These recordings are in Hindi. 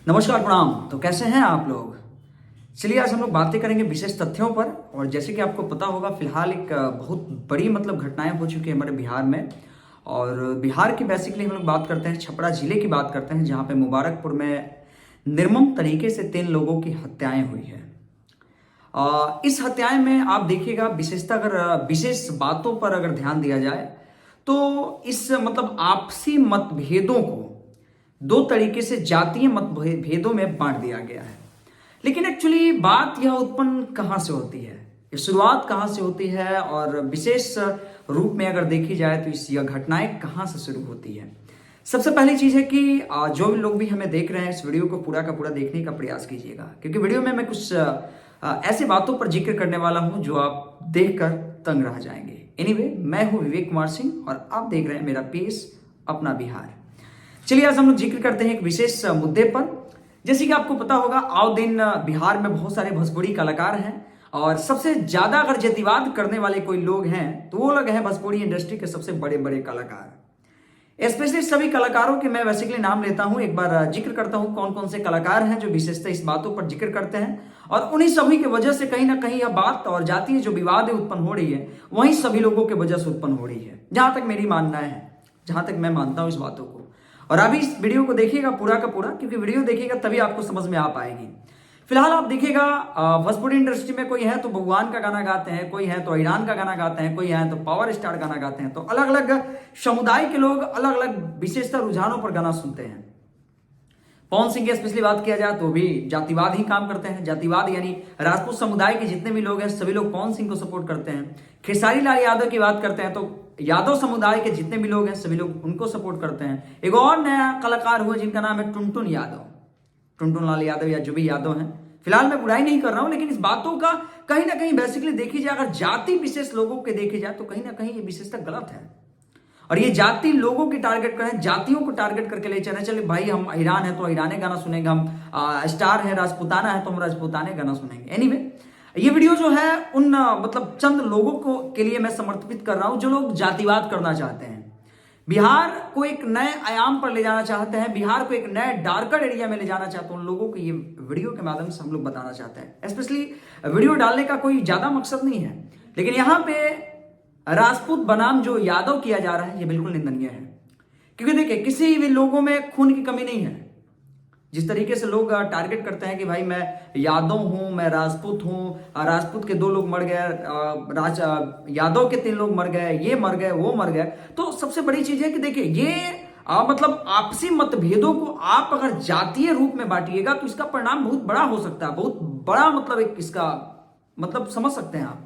नमस्कार प्रणाम। तो कैसे हैं आप लोग। चलिए आज हम लोग बातें करेंगे विशेष तथ्यों पर। और जैसे कि आपको पता होगा फिलहाल एक बहुत बड़ी घटनाएं हो चुकी है हमारे बिहार में। और बिहार की बेसिकली हम लोग बात करते हैं, छपरा जिले की बात करते हैं, जहां पे मुबारकपुर में निर्मम तरीके से 3 लोगों की हत्याएं हुई है। इस हत्याएं में आप देखिएगा विशेषता, अगर विशेष बातों पर अगर ध्यान दिया जाए तो इस आपसी मतभेदों को दो तरीके से जातीय मतभेदों में बांट दिया गया है। लेकिन एक्चुअली बात यह उत्पन्न कहां से होती है, ये शुरुआत कहां से होती है, और विशेष रूप में अगर देखी जाए तो इस यह घटनाएं कहां से शुरू होती है। सबसे पहली चीज है कि जो भी लोग भी हमें देख रहे हैं इस वीडियो को पूरा का पूरा देखने का प्रयास कीजिएगा, क्योंकि वीडियो में मैं कुछ ऐसे बातों पर जिक्र करने वाला हूं जो आप देखकर तंग रह जाएंगे। एनीवे, मैं हूं विवेक कुमार सिंह और आप देख रहे हैं मेरा पेज अपना बिहार। चलिए आज हम लोग जिक्र करते हैं एक विशेष मुद्दे पर। जैसे कि आपको पता होगा आओ दिन बिहार में बहुत सारे भोजपुरी कलाकार हैं, और सबसे ज्यादा अगर जातिवाद करने वाले कोई लोग हैं तो वो लोग हैं भोजपुरी इंडस्ट्री के सबसे बड़े बड़े कलाकार। स्पेशली सभी कलाकारों के मैं बेसिकली नाम लेता हूं, एक बार जिक्र करता हूं कौन कौन से कलाकार हैं जो विशेषता इस बातों पर जिक्र करते हैं। और उन्हीं सभी की वजह से कहीं ना कहीं यह बात और जातीय जो विवाद उत्पन्न हो रही है वहीं सभी लोगों की वजह से उत्पन्न हो रही है, जहां तक मेरी मानना है, जहां तक मैं मानता हूं इस बातों को। और अभी इस वीडियो को देखिएगा पूरा का पूरा, क्योंकि वीडियो देखिएगा तभी आपको समझ में आ पाएगी। फिलहाल आप देखिएगा भोजपुरी इंडस्ट्री में कोई है तो भगवान का गाना गाते हैं, कोई है तो ईरान का गाना गाते हैं, कोई है तो पावर स्टार गाना गाते हैं। तो अलग अलग समुदाय के लोग अलग अलग विशेषता रुझानों पर गाना सुनते हैं। पवन सिंह की स्पेशली बात किया जाए तो भी जातिवाद ही काम करते हैं। जातिवाद यानी राजपूत समुदाय के जितने भी लोग हैं सभी लोग पवन सिंह को सपोर्ट करते हैं। खेसारी लाल यादव की बात करते हैं तो यादव समुदाय के जितने भी लोग हैं सभी लोग उनको सपोर्ट करते हैं। एक और नया कलाकार हुआ जिनका नाम है टुनटुन यादव, टुनटुन लाल यादव या जो भी यादव हैं। फिलहाल मैं बुराई नहीं कर रहा हूं, लेकिन इस बातों का कहीं ना कहीं बेसिकली देखी जाए, अगर जाति विशेष लोगों के देखे जाए तो कहीं ना कहीं ये विशेषता गलत है। और ये जाति लोगों की टारगेट करें, जातियों को टारगेट करके ले चले भाई हम ईरान है तो ईरानी गाना सुनेंगे, हम स्टार है राजपूताना है तो हम राजपूताने गाना सुनेंगे। एनीवे, ये वीडियो जो है उन चंद लोगों को के लिए मैं समर्पित कर रहा हूं जो लोग जातिवाद करना चाहते हैं, बिहार को एक नए आयाम पर ले जाना चाहते हैं, बिहार को एक नए डार्कर एरिया में ले जाना चाहते हैं। उन लोगों को ये वीडियो के माध्यम से हम लोग बताना चाहते हैं। स्पेशली वीडियो डालने का कोई ज्यादा मकसद नहीं है, लेकिन यहां पे राजपूत बनाम जो यादव किया जा रहा है ये बिल्कुल निंदनीय है। क्योंकि देखिए किसी भी लोगों में खून की कमी नहीं है। जिस तरीके से लोग टारगेट करते हैं कि भाई मैं यादव हूं, मैं राजपूत हूं, राजपूत के 2 लोग मर गए, यादव के 3 लोग मर गए, ये मर गए, वो मर गए। तो सबसे बड़ी चीज है कि देखिए ये आपसी मतभेदों को आप अगर जातीय रूप में बांटिएगा तो इसका परिणाम बहुत बड़ा हो सकता है, बहुत बड़ा एक इसका समझ सकते हैं आप।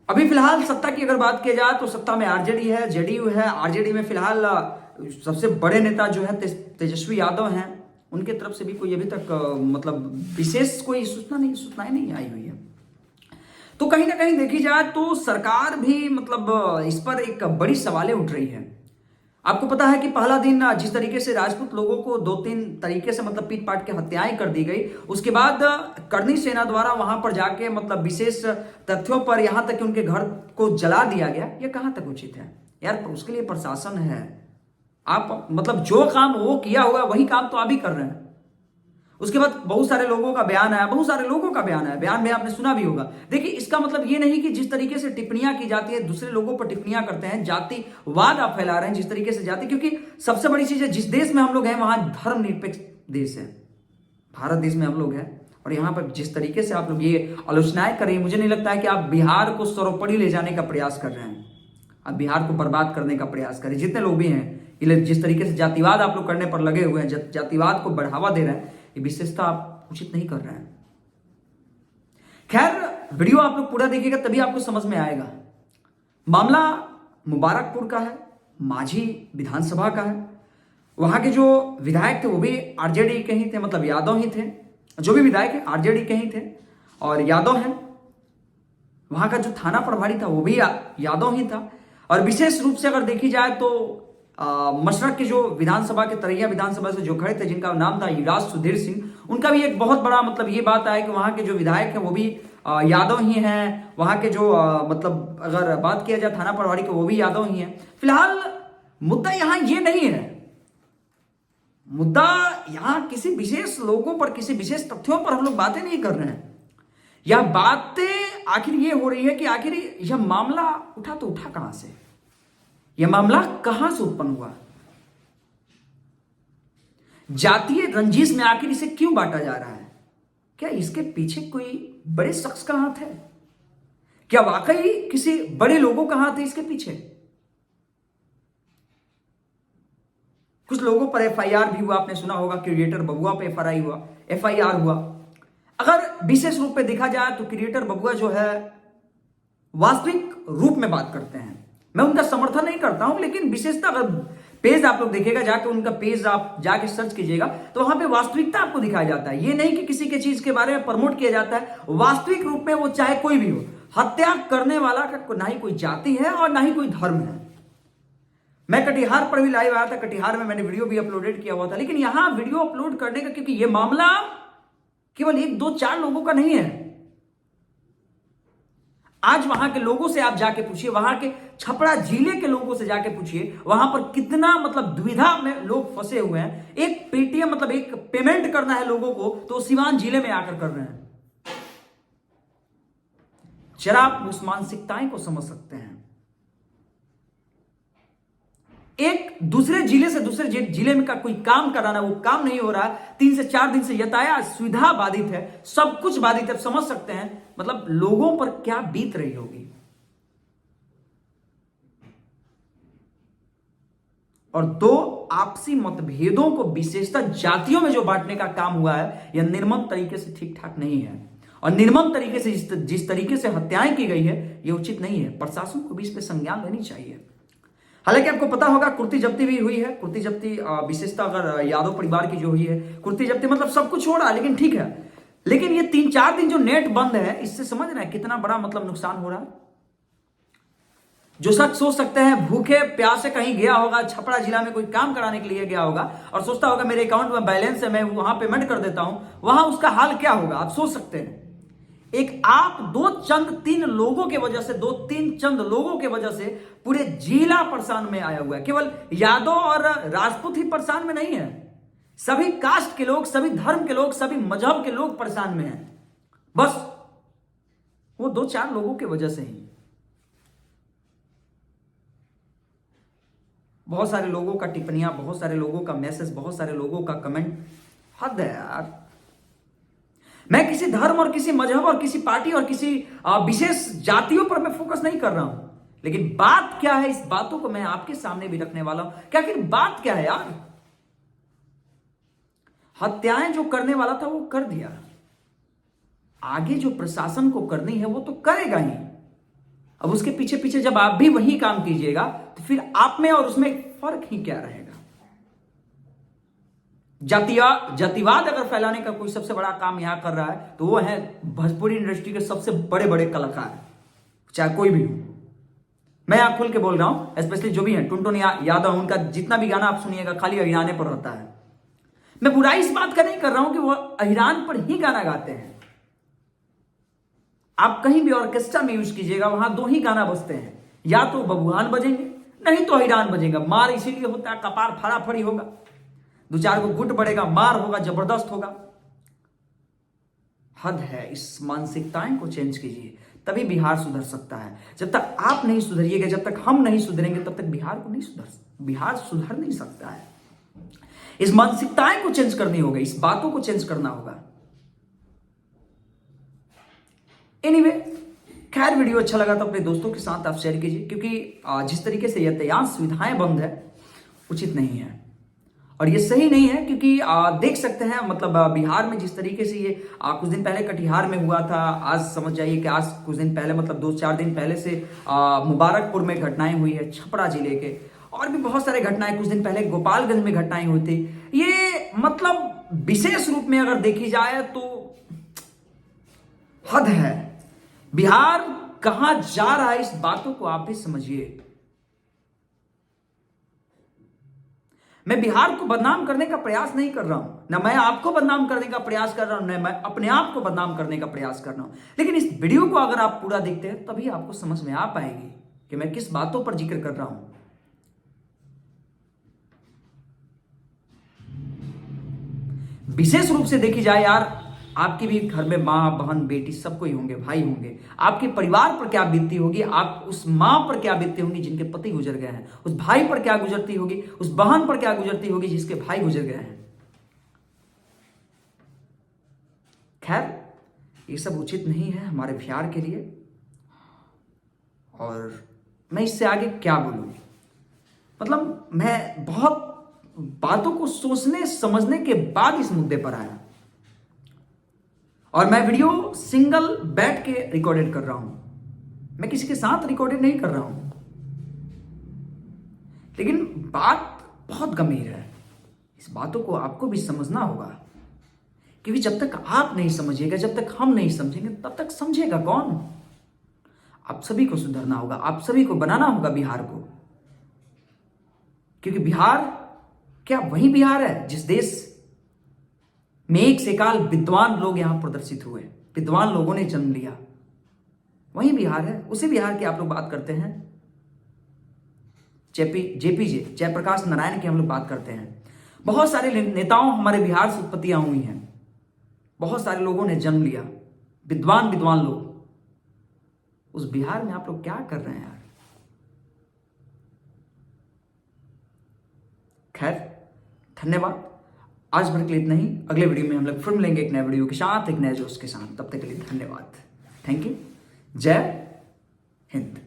अभी फिलहाल सत्ता की अगर बात की जाए तो सत्ता में आरजेडी है, जेडीयू है। आरजेडी में फिलहाल सबसे बड़े नेता जो है तेजस्वी यादव हैं, उनके तरफ से भी कोई अभी तक विशेष कोई सूचनाएं नहीं आई हुई है। तो कहीं ना कहीं देखी जाए तो सरकार भी इस पर एक बड़ी सवालें उठ रही है। आपको पता है कि पहला दिन जिस तरीके से राजपूत लोगों को 2-3 तरीके से पीट पाट के हत्याएं कर दी गई, उसके बाद करनी सेना द्वारा वहां पर जाके विशेष तथ्यों पर यहां तक कि उनके घर को जला दिया गया। यह कहां तक उचित है यार। उसके लिए प्रशासन है, आप जो काम वो किया हुआ वही काम तो आप ही कर रहे हैं। उसके बाद बहुत सारे लोगों का बयान आया, बयान में आपने सुना भी होगा। देखिए इसका ये नहीं कि जिस तरीके से टिप्पणियां की जाती है, दूसरे लोगों पर टिप्पणियां करते हैं, जातिवाद आप फैला रहे हैं जिस तरीके से जाति। क्योंकि सबसे बड़ी चीज है जिस देश में हम लोग हैं वहां धर्मनिरपेक्ष देश है, भारत देश में हम लोग हैं। और यहाँ पर जिस तरीके से आप लोग ये आलोचनाएं कर रहे हैं, मुझे नहीं लगता है कि आप बिहार को सर्वोपरि ले जाने का प्रयास कर रहे हैं, आप बिहार को बर्बाद करने का प्रयास कर रहे हैं। जितने लोग भी हैं जिस तरीके से जातिवाद आप लोग करने पर लगे हुए हैं, जातिवाद को बढ़ावा दे रहे हैं, ये विशेषता आप उचित नहीं कर रहे हैं। खैर वीडियो आप लोग पूरा देखिएगा तभी आपको समझ में आएगा। मामला मुबारकपुर का है, माझी विधानसभा का है। वहां के जो विधायक थे वो भी आरजेडी के ही थे, यादव ही थे। जो भी विधायक है आरजेडी के ही थे और यादव हैं। वहां का जो थाना प्रभारी था वो भी यादव ही था। और विशेष रूप से अगर देखी जाए तो मशरक के जो विधानसभा के तरैया विधानसभा से जो खड़े थे, जिनका नाम था युवराज सुधीर सिंह, उनका भी एक बहुत बड़ा ये बात आया कि वहां के जो विधायक हैं वो भी यादव ही हैं। वहां के जो अगर बात किया जाए थाना प्रभारी को वो भी यादव ही हैं। फिलहाल मुद्दा यहां ये नहीं है, मुद्दा यहां किसी विशेष लोगों पर, किसी विशेष तथ्यों पर हम लोग बातें नहीं कर रहे हैं। यह बातें आखिर ये हो रही है कि आखिर यह मामला उठा तो उठा कहां से, यह मामला कहां से उत्पन्न हुआ, जातीय रंजिश में आखिर इसे क्यों बांटा जा रहा है? क्या इसके पीछे कोई बड़े शख्स का हाथ है? क्या वाकई किसी बड़े लोगों का हाथ है इसके पीछे? कुछ लोगों पर एफआईआर भी हुआ, आपने सुना होगा क्रिएटर बबुआ पे एफआईआर हुआ। अगर विशेष रूप पे देखा जाए तो क्रिएटर बबुआ जो है वास्तविक रूप में बात करते हैं। मैं उनका समर्थन नहीं करता हूं, लेकिन विशेषता अगर पेज आप लोग देखिएगा, जाके उनका पेज आप जाके सर्च कीजिएगा तो वहां पे वास्तविकता आपको दिखाया जाता है। ये नहीं कि किसी के चीज के बारे में प्रमोट किया जाता है। वास्तविक रूप में वो चाहे कोई भी हो, हत्या करने वाला का ना ही कोई जाति है और ना ही कोई धर्म है। मैं कटिहार पर भी लाइव आया था, कटिहार में मैंने वीडियो भी अपलोडेड किया हुआ था। लेकिन यहां वीडियो अपलोड करने का, क्योंकि यह मामला केवल 1-2-4 लोगों का नहीं है। आज वहां के लोगों से आप जाके पूछिए, वहां के छपरा जिले के लोगों से जाके पूछिए, वहां पर कितना मतलब दुविधा में लोग फंसे हुए हैं। एक पेटीएम मतलब एक पेमेंट करना है लोगों को, तो सिवान जिले में आकर कर रहे हैं। जरा आप उस मानसिकताएं को समझ सकते हैं। एक दूसरे जिले से दूसरे जिले में का कोई काम कराना, वो काम नहीं हो रहा। 3 से 4 दिन से यातायात सुविधा बाधित है, सब कुछ बाधित है। समझ सकते हैं मतलब लोगों पर क्या बीत रही होगी। और 2 आपसी मतभेदों को विशेषता जातियों में जो बांटने का काम हुआ है, यह निर्मम तरीके से ठीक ठाक नहीं है। और निर्मम तरीके से जिस तरीके से हत्याएं की गई है, यह उचित नहीं है। प्रशासन को भी इस पर संज्ञान लेनी चाहिए। हालांकि आपको पता होगा कुर्ती जब्ती भी हुई है। कुर्ती जब्ती विशेषता अगर यादव परिवार की जो हुई है, कुर्ती जब्ती मतलब सब कुछ हो रहा है, लेकिन ठीक है। लेकिन ये 3-4 दिन जो नेट बंद है, इससे समझ रहे हैं कितना बड़ा मतलब नुकसान हो रहा है। जो शख्स सोच सकते हैं भूखे प्यासे कहीं गया होगा, छपरा जिला में कोई काम कराने के लिए गया होगा और सोचता होगा मेरे अकाउंट में बैलेंस है, मैं वहां पेमेंट कर देता हूं, वहां उसका हाल क्या होगा आप सोच सकते हैं। एक आप 2-3 लोगों के वजह से, 2-3 लोगों के वजह से पूरे जिला परेशान में आया हुआ है। केवल यादव और राजपूत ही परेशान में नहीं है, सभी कास्ट के लोग, सभी धर्म के लोग, सभी मजहब के लोग परेशान में हैं। बस वो 2-4 लोगों की वजह से ही। बहुत सारे लोगों का टिप्पणियां, बहुत सारे लोगों का मैसेज, बहुत सारे लोगों का कमेंट, हद है यार। मैं किसी धर्म और किसी मजहब और किसी पार्टी और किसी विशेष जातियों पर मैं फोकस नहीं कर रहा हूं, लेकिन बात क्या है, इस बातों को मैं आपके सामने भी रखने वाला हूं। क्या आखिर बात क्या है यार? हत्याएं जो करने वाला था वो कर दिया, आगे जो प्रशासन को करनी है वो तो करेगा ही। अब उसके पीछे पीछे जब आप भी वही काम कीजिएगा तो फिर आप में और उसमें फर्क ही क्या रहेगा। जातिवाद अगर फैलाने का कोई सबसे बड़ा काम यहां कर रहा है तो वो है भोजपुरी इंडस्ट्री के सबसे बड़े बड़े कलाकार, चाहे कोई भी हो। मैं यहां खुल के बोल रहा हूं, स्पेशली जो भी है टुनटुन यादव, उनका जितना भी गाना आप सुनिएगा खाली अहिराने पर रहता है। मैं बुराई इस बात का नहीं कर रहा हूं कि वो अहिरान पर ही गाना गाते हैं। आप कहीं भी ऑर्केस्ट्रा में यूज कीजिएगा, वहां 2 ही गाना बजते हैं, या तो बबुआन बजेंगे नहीं तो अहिरान बजेगा। मार इसीलिए होता है, कपार फड़ाफड़ी होगा, 2-4 को गुट बढ़ेगा, मार होगा, जबरदस्त होगा। हद है। इस मानसिकताएं को चेंज कीजिए, तभी बिहार सुधर सकता है। जब तक आप नहीं सुधरिएगा, जब तक हम नहीं सुधरेंगे, तब तक बिहार सुधर नहीं सकता है। इस मानसिकताएं को चेंज करनी होगी, इस बातों को चेंज करना होगा। एनीवे, खैर वीडियो अच्छा लगा तो अपने दोस्तों के साथ आप शेयर कीजिए, क्योंकि जिस तरीके से यातायात सुविधाएं बंद है उचित नहीं है और ये सही नहीं है। क्योंकि देख सकते हैं मतलब बिहार में जिस तरीके से ये कुछ दिन पहले कटिहार में हुआ था, आज समझ जाइए कि आज कुछ दिन पहले मतलब 2-4 दिन पहले से मुबारकपुर में घटनाएं हुई है, छपरा जिले के, और भी बहुत सारे घटनाएं कुछ दिन पहले गोपालगंज में घटनाएं हुई थी। ये मतलब विशेष रूप में अगर देखी जाए तो हद है। बिहार कहां जा रहा है, इस बातों को आप भी समझिए। मैं बिहार को बदनाम करने का प्रयास नहीं कर रहा हूं, ना मैं आपको बदनाम करने का प्रयास कर रहा हूं, ना मैं अपने आप को बदनाम करने का प्रयास कर रहा हूं। लेकिन इस वीडियो को अगर आप पूरा देखते हैं तभी आपको समझ में आ पाएगी कि मैं किस बातों पर जिक्र कर रहा हूं। विशेष रूप से देखी जाए यार, आपके भी घर में माँ बहन बेटी सबको ही होंगे, भाई होंगे। आपके परिवार पर क्या बीतती होगी, आप उस माँ पर क्या बीतती होंगी जिनके पति गुजर गए हैं, उस भाई पर क्या गुजरती होगी, उस बहन पर क्या गुजरती होगी जिसके भाई गुजर गए हैं। खैर, ये सब उचित नहीं है हमारे बिहार के लिए, और मैं इससे आगे क्या बोलूं। मतलब मैं बहुत बातों को सोचने समझने के बाद इस मुद्दे पर आया, और मैं वीडियो सिंगल बैठ के रिकॉर्डेड कर रहा हूं, मैं किसी के साथ रिकॉर्डेड नहीं कर रहा हूं। लेकिन बात बहुत गंभीर है, इस बातों को आपको भी समझना होगा, क्योंकि जब तक आप नहीं समझिएगा, जब तक हम नहीं समझेंगे, तब तक समझेगा कौन। आप सभी को सुधरना होगा, आप सभी को बनाना होगा बिहार को, क्योंकि बिहार क्या वही बिहार है जिस देश में एक से एकाल विद्वान लोग यहां प्रदर्शित हुए, विद्वान लोगों ने जन्म लिया, वही बिहार है। उसी बिहार की आप लोग बात करते हैं। जेपीजे जयप्रकाश नारायण की हम लोग बात करते हैं। बहुत सारे नेताओं हमारे बिहार से उत्पत्तियां हुई हैं, बहुत सारे लोगों ने जन्म लिया, विद्वान विद्वान लोग। उस बिहार में आप लोग क्या कर रहे हैं यार। खैर, धन्यवाद। आज भर के लिए इतना ही। अगले वीडियो में हम लोग फिर मिलेंगे एक नए वीडियो के साथ, एक नए जोश के साथ। तब तक के लिए धन्यवाद। Thank you. जय हिंद।